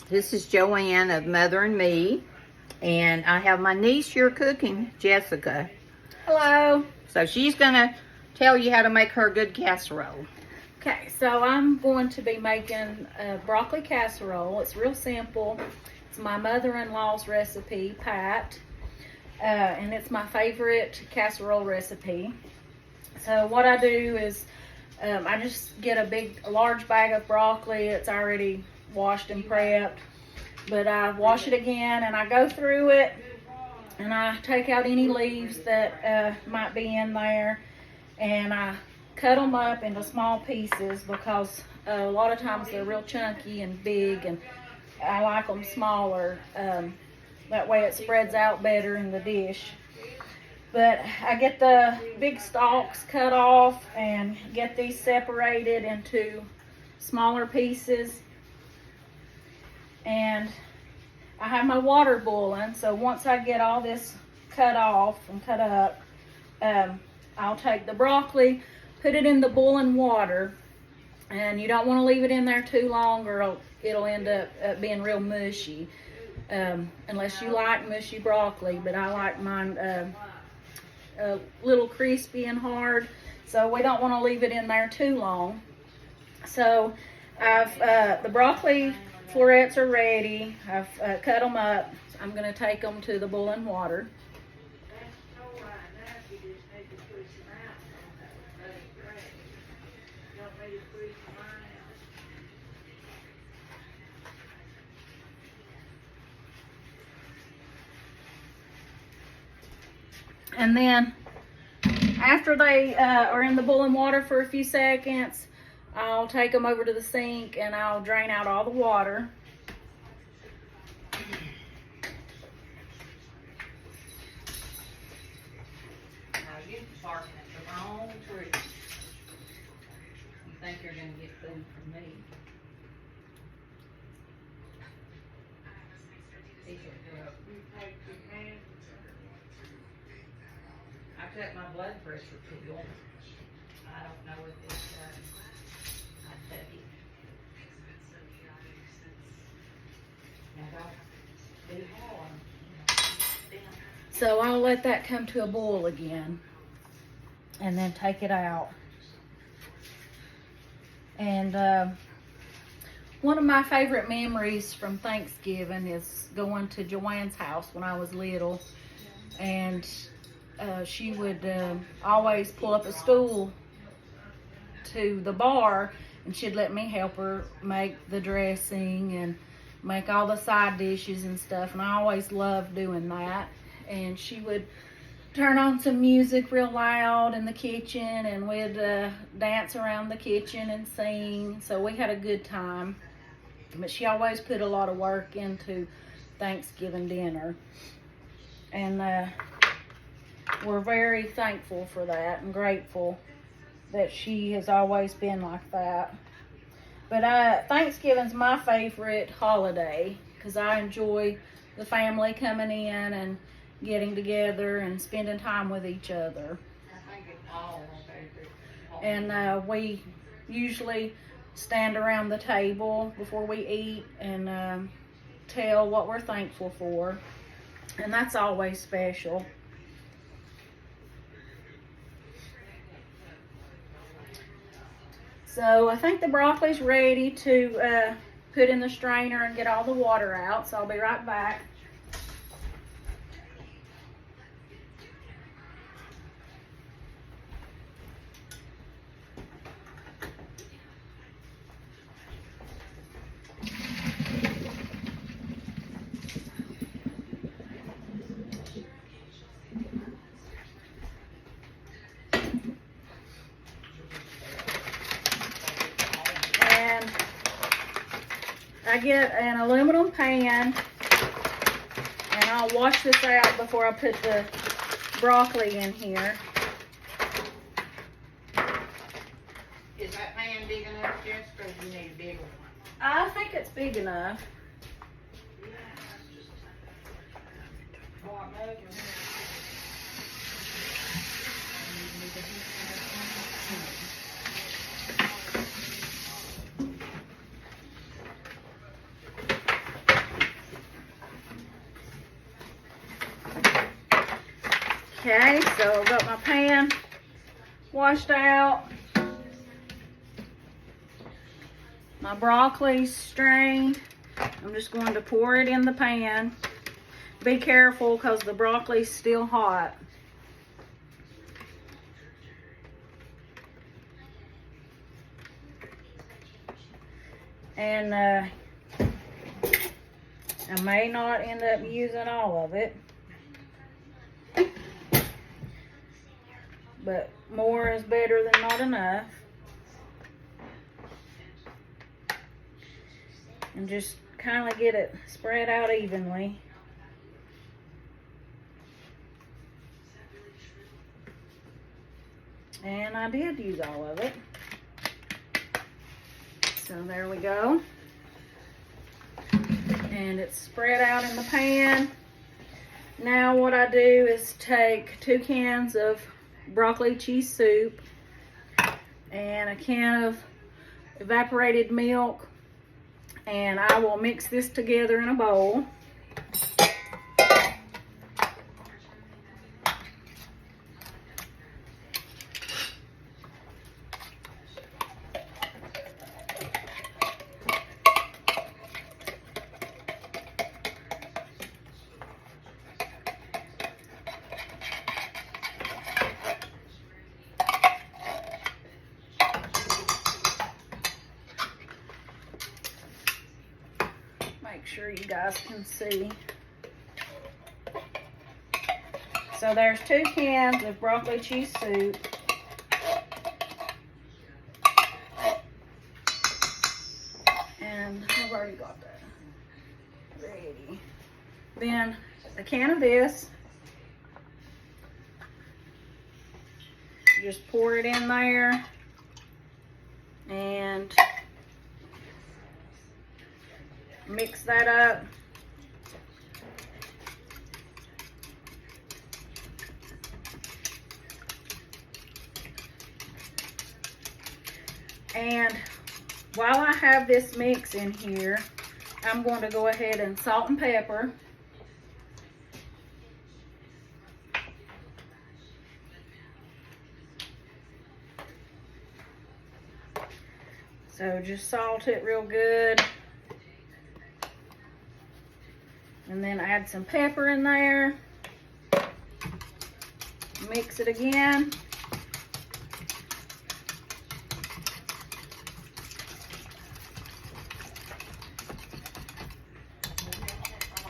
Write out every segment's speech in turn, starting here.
This is Joanne of Mother and Me, and I have my niece here cooking, Jessica. Hello. So she's gonna tell you how to make her good casserole. Okay, so I'm going to be making a broccoli casserole. It's real simple. It's my mother-in-law's recipe, Pat, and it's my favorite casserole recipe. So what I do is I just get a large bag of broccoli. It's already washed and prepped, but I wash it again and I go through it and I take out any leaves that might be in there, and I cut them up into small pieces because a lot of times they're real chunky and big, and I like them smaller. That way it spreads out better in the dish. But I get the big stalks cut off and get these separated into smaller pieces. And I have my water boiling, so once I get all this cut off and cut up, I'll take the broccoli, put it in the boiling water, and you don't want to leave it in there too long or it'll end up being real mushy, unless you like mushy broccoli, but I like mine a little crispy and hard, so we don't want to leave it in there too long. So I've the broccoli florets are ready. I've cut them up. I'm going to take them to the boiling water. And then after they are in the boiling water for a few seconds, I'll take them over to the sink and I'll drain out all the water. Now you're barking at the wrong tree. You think you're gonna get food from me? I took my blood pressure pill. I don't know if it's I tell you. Now don't be hard. So I'll let that come to a boil again and then take it out. And one of my favorite memories from Thanksgiving is going to Joanne's house when I was little, and she would always pull up a stool to the bar and she'd let me help her make the dressing and make all the side dishes and stuff, and I always loved doing that. And she would turn on some music real loud in the kitchen and we'd dance around the kitchen and sing, so we had a good time. But she always put a lot of work into Thanksgiving dinner, and we're very thankful for that and grateful that she has always been like that. But Thanksgiving's my favorite holiday because I enjoy the family coming in and getting together and spending time with each other. I think it's all my favorite. And we usually stand around the table before we eat and tell what we're thankful for, and that's always special. So I think the broccoli's ready to put in the strainer and get all the water out, so I'll be right back. I get an aluminum pan and I'll wash this out before I put the broccoli in here. Is that pan big enough, Jessica, or do you need a bigger one? I think it's big enough. Okay, so I've got my pan washed out. My broccoli strained. I'm just going to pour it in the pan. Be careful because the broccoli's still hot. And I may not end up using all of it, but more is better than not enough. And just kind of get it spread out evenly. And I did use all of it. So there we go. And it's spread out in the pan. Now what I do is take 2 cans of broccoli cheese soup and a can of evaporated milk, and I will mix this together in a bowl. Make sure you guys can see. So there's 2 cans of broccoli cheese soup. And I've already got that ready. Then a can of this. Just pour it in there. And mix that up. And while I have this mix in here, I'm going to go ahead and salt and pepper. So just salt it real good. And then add some pepper in there. Mix it again.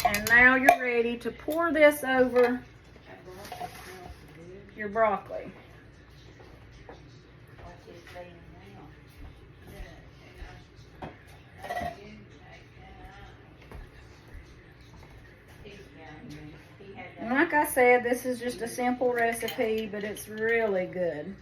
And now you're ready to pour this over your broccoli. And like I said, this is just a simple recipe, but it's really good.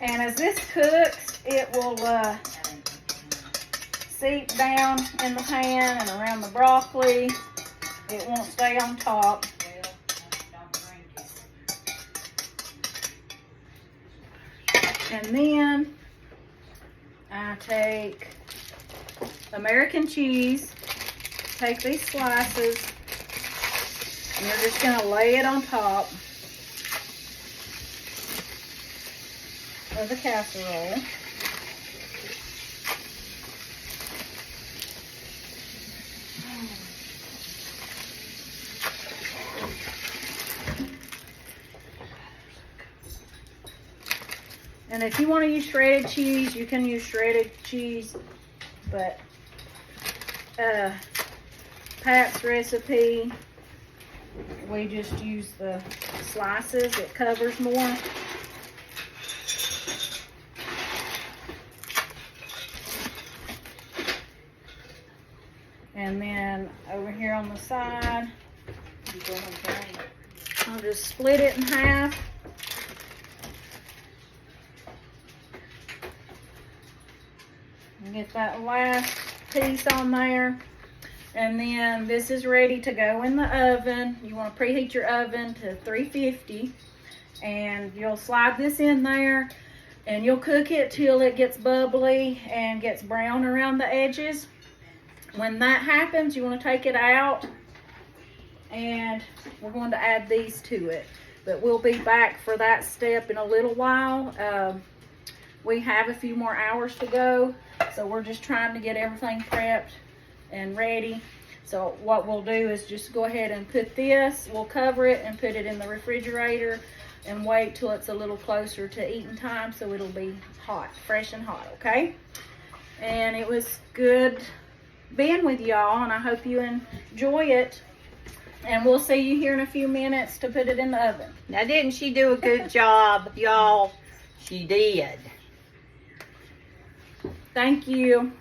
And as this cooks, it will seep down in the pan and around the broccoli. It won't stay on top. And then I take American cheese, take these slices, and you're just going to lay it on top of the casserole. And if you want to use shredded cheese, you can use shredded cheese, but Pat's recipe, we just use the slices. It covers more. And then over here on the side, I'll just split it in half. And get that last piece on there. And then this is ready to go in the oven. You want to preheat your oven to 350. And you'll slide this in there. And you'll cook it till it gets bubbly and gets brown around the edges. When that happens, you want to take it out, and we're going to add these to it. But we'll be back for that step in a little while. We have a few more hours to go, so we're just trying to get everything prepped and ready. So what we'll do is just go ahead and put this, we'll cover it and put it in the refrigerator and wait till it's a little closer to eating time, so it'll be hot, fresh and hot, okay? And it was good being with y'all, and I hope you enjoy it. And we'll see you here in a few minutes to put it in the oven. Now, didn't she do a good job, y'all? She did. Thank you.